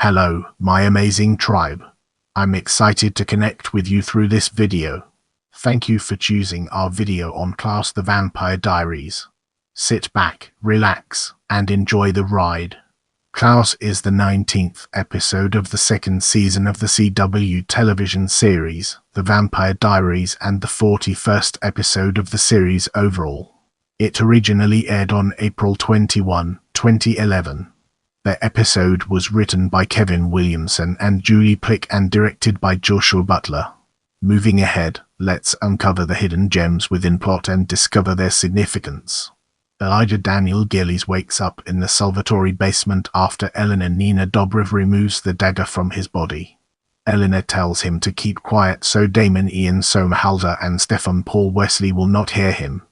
Hello, my amazing tribe. I'm excited to connect with you through this video. Thank you for choosing our video on Klaus the Vampire Diaries. Sit back, relax, and enjoy the ride. Klaus is the 19th episode of the second season of the CW television series, The Vampire Diaries, and the 41st episode of the series overall. It originally aired on April 21, 2011. The episode was written by Kevin Williamson and Julie Plec and directed by Joshua Butler. Moving ahead, let's uncover the hidden gems within plot and discover their significance. Elijah Daniel Gillies wakes up in the Salvatore basement after Elena Nina Dobrev removes the dagger from his body. Elena tells him to keep quiet so Damon Ian Somerhalder and Stefan Paul Wesley will not hear him.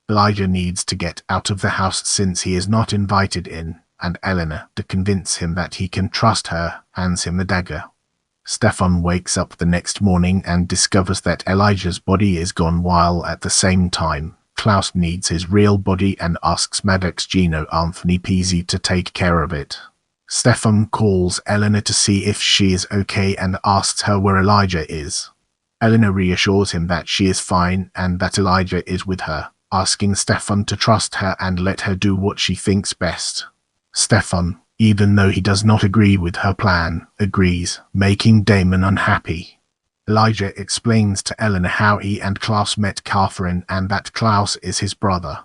Elijah needs to get out of the house since he is not invited in, and Elena, to convince him that he can trust her, hands him the dagger. Stefan wakes up the next morning and discovers that Elijah's body is gone, while at the same time, Klaus needs his real body and asks Maddox Gino Anthony Pizzi to take care of it. Stefan calls Elena to see if she is okay and asks her where Elijah is. Elena reassures him that she is fine and that Elijah is with her, asking Stefan to trust her and let her do what she thinks best. Stefan, even though he does not agree with her plan, agrees, making Damon unhappy. Elijah explains to Elena how he and Klaus met Catherine and that Klaus is his brother.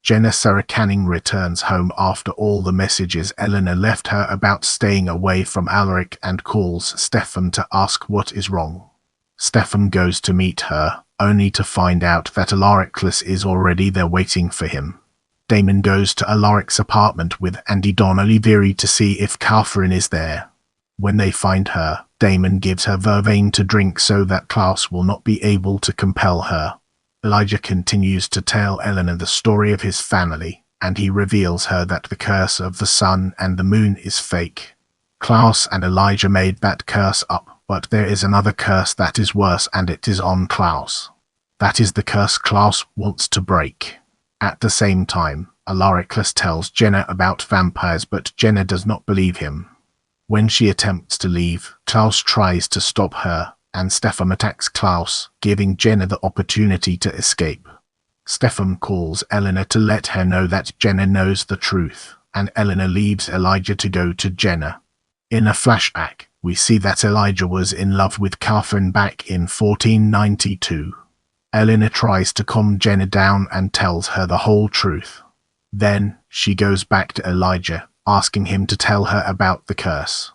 Jenna Sarah Canning returns home after all the messages Elena left her about staying away from Alaric and calls Stefan to ask what is wrong. Stefan goes to meet her, only to find out that Alariclus is already there waiting for him. Damon goes to Alaric's apartment with Andy Donnelly to see if Catherine is there. When they find her, Damon gives her vervain to drink so that Klaus will not be able to compel her. Elijah continues to tell Elena the story of his family, and he reveals her that the curse of the sun and the moon is fake. Klaus and Elijah made that curse up, but there is another curse that is worse, and it is on Klaus. That is the curse Klaus wants to break. At the same time, Alariclus tells Jenna about vampires, but Jenna does not believe him. When she attempts to leave, Klaus tries to stop her, and Stefan attacks Klaus, giving Jenna the opportunity to escape. Stefan calls Elena to let her know that Jenna knows the truth, and Elena leaves Elijah to go to Jenna. In a flashback, we see that Elijah was in love with Catherine back in 1492. Elena tries to calm Jenna down and tells her the whole truth. Then, she goes back to Elijah, asking him to tell her about the curse.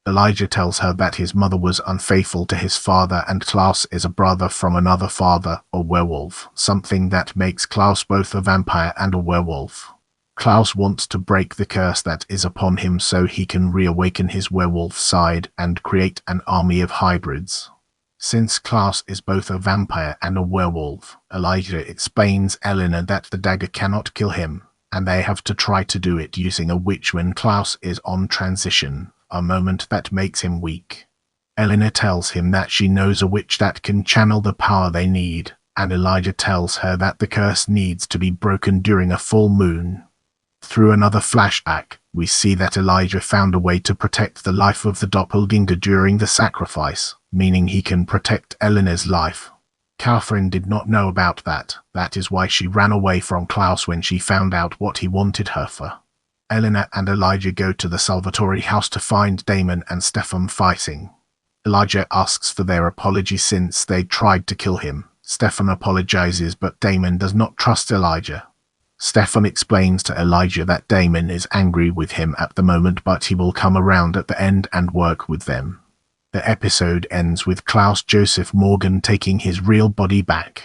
Elijah tells her that his mother was unfaithful to his father and Klaus is a brother from another father, a werewolf, something that makes Klaus both a vampire and a werewolf. Klaus wants to break the curse that is upon him so he can reawaken his werewolf side and create an army of hybrids. Since Klaus is both a vampire and a werewolf, Elijah explains Elena that the dagger cannot kill him, and they have to try to do it using a witch when Klaus is on transition, a moment that makes him weak. Elena tells him that she knows a witch that can channel the power they need, and Elijah tells her that the curse needs to be broken during a full moon. Through another flashback, we see that Elijah found a way to protect the life of the doppelganger during the sacrifice, meaning he can protect Elena's life. Catherine did not know about that. That is why she ran away from Klaus when she found out what he wanted her for. Elena and Elijah go to the Salvatore house to find Damon and Stefan fighting. Elijah asks for their apology since they tried to kill him. Stefan apologizes, but Damon does not trust Elijah. Stefan explains to Elijah that Damon is angry with him at the moment, but he will come around at the end and work with them. The episode ends with Klaus Joseph Morgan taking his real body back.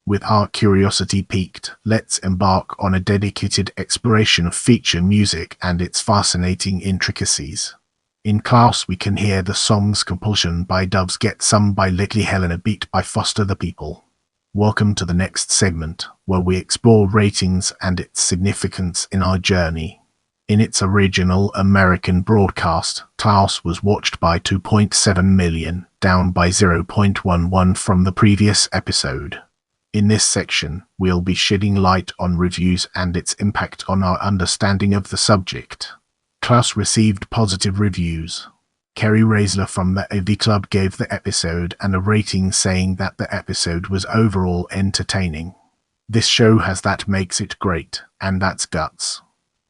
With our curiosity piqued, let's embark on a dedicated exploration of feature music and its fascinating intricacies. In Klaus we can hear the songs Compulsion by Doves, Get Some by Lickly Helena, Beat by Foster the People. Welcome to the next segment, where we explore ratings and its significance in our journey. In its original American broadcast, Klaus was watched by 2.7 million, down by 0.11 from the previous episode. In this section, we'll be shedding light on reviews and its impact on our understanding of the subject. Klaus received positive reviews. Kerry Raisler from the AV Club gave the episode a rating saying that the episode was overall entertaining. This show has that makes it great, and that's guts.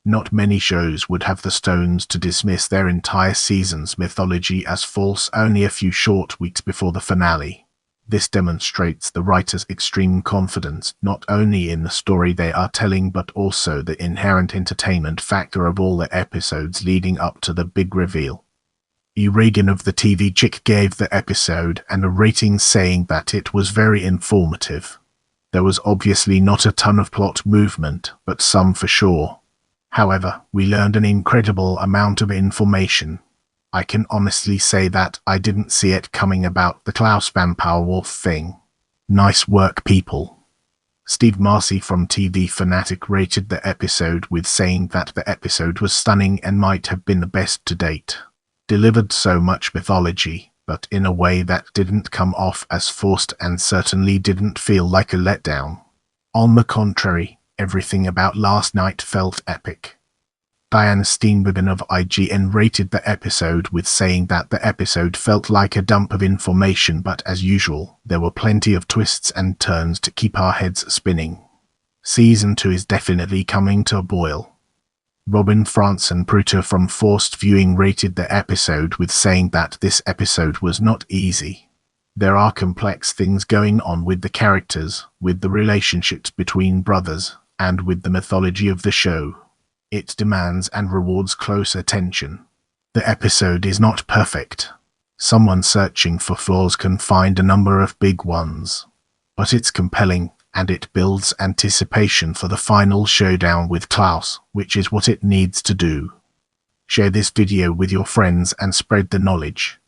Not many shows would have the stones to dismiss their entire season's mythology as false only a few short weeks before the finale. This demonstrates the writer's extreme confidence not only in the story they are telling but also the inherent entertainment factor of all the episodes leading up to the big reveal. E. Reagan of the TV Chick gave the episode a rating saying that it was very informative. There was obviously not a ton of plot movement, but some for sure. However, we learned an incredible amount of information. I can honestly say that I didn't see it coming about the Klaus vampire wolf thing. Nice work, people. Steve Marcy from TV Fanatic rated the episode with saying that the episode was stunning and might have been the best to date. Delivered so much mythology, but in a way that didn't come off as forced and certainly didn't feel like a letdown. On the contrary, everything about last night felt epic. Diana Steenbergen of IGN rated the episode with saying that the episode felt like a dump of information, but as usual, there were plenty of twists and turns to keep our heads spinning. Season 2 is definitely coming to a boil. Robin Franzen-Pruter from Forced Viewing rated the episode with saying that this episode was not easy. There are complex things going on with the characters, with the relationships between brothers, and with the mythology of the show. It demands and rewards close attention. The episode is not perfect. Someone searching for flaws can find a number of big ones. But it's compelling, and it builds anticipation for the final showdown with Klaus, which is what it needs to do. Share this video with your friends and spread the knowledge.